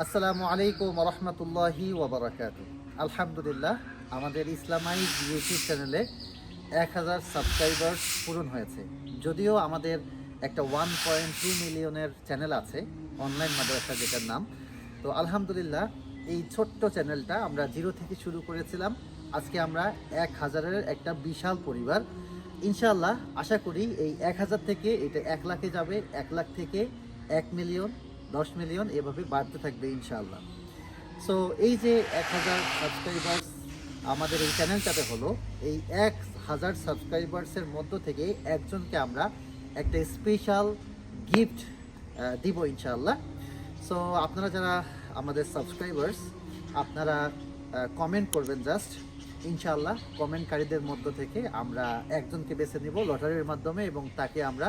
আসসালামু আলাইকুম রহমতুল্লাহি ওয়াবারাকাতু। আলহামদুলিল্লাহ, আমাদের ইসলামাইজ ইউটিউব চ্যানেলে 1000 সাবস্ক্রাইবার্স পূরণ হয়েছে। যদিও আমাদের একটা 1.2 মিলিয়নের চ্যানেল আছে, অনলাইন মাদ্রাসা যেটার নাম। তো আলহামদুলিল্লাহ, এই ছোট্ট চ্যানেলটা আমরা জিরো থেকে শুরু করেছিলাম। আজকে আমরা 1000-এর একটা বিশাল পরিবার। ইনশাআল্লাহ আশা করি এই 1000 থেকে এটা 1 লাখে যাবে, 1 লাখ থেকে 1 মিলিয়ন, 10 মিলিয়ন, এভাবে বাড়তে থাকবে ইনশাআল্লাহ। সো এই যে 1000 সাবস্ক্রাইবার্স আমাদের এই চ্যানেলটাতে হলো, এই 1000 সাবস্ক্রাইবার্সের মধ্য থেকে একজনকে আমরা একটা স্পেশাল গিফট দিব ইনশাআল্লাহ। সো আপনারা যারা আমাদের সাবস্ক্রাইবার্স, আপনারা কমেন্ট করবেন জাস্ট, ইনশাআল্লাহ কমেন্টকারীদের মধ্য থেকে আমরা একজনকে বেছে নিব লটারির মাধ্যমে, এবং তাকে আমরা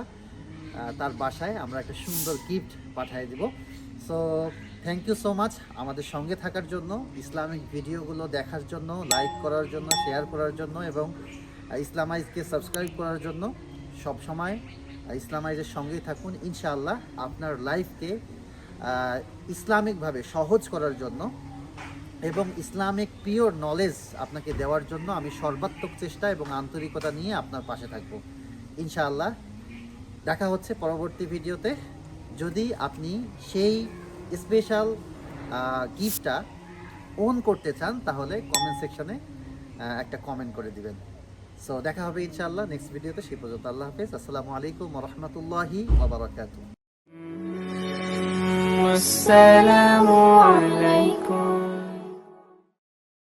তার বাসায় আমরা একটা সুন্দর গিফট পাঠিয়ে দিব। So thank you so much আমাদের সঙ্গে থাকার জন্য, ইসলামিক ভিডিওগুলো দেখার জন্য, লাইক করার জন্য, শেয়ার করার জন্য, এবং ইসলামাইজকে সাবস্ক্রাইব করার জন্য। সব সময় ইসলামাইজের সঙ্গেই থাকুন। ইনশাআল্লাহ আপনার লাইফকে ইসলামিকভাবে সহজ করার জন্য এবং ইসলামিক পিওর নলেজ আপনাকে দেওয়ার জন্য আমি সর্বাত্মক চেষ্টা এবং আন্তরিকতা নিয়ে আপনার পাশে থাকব ইনশাআল্লাহ। দেখা হচ্ছে পরবর্তী ভিডিওতে। যদি আপনি সেই স্পেশাল গিফটটা ওন করতে চান, তাহলে কমেন্ট সেকশনে একটা কমেন্ট করে দিবেন। সো দেখা হবে ইনশাআল্লাহ নেক্সট ভিডিওতে। সেই পর্যন্ত আল্লাহ হাফেজ। আসসালামু আলাইকুম ওয়া রাহমাতুল্লাহি ওয়া বারাকাতুহু। আসসালামু আলাইকুম।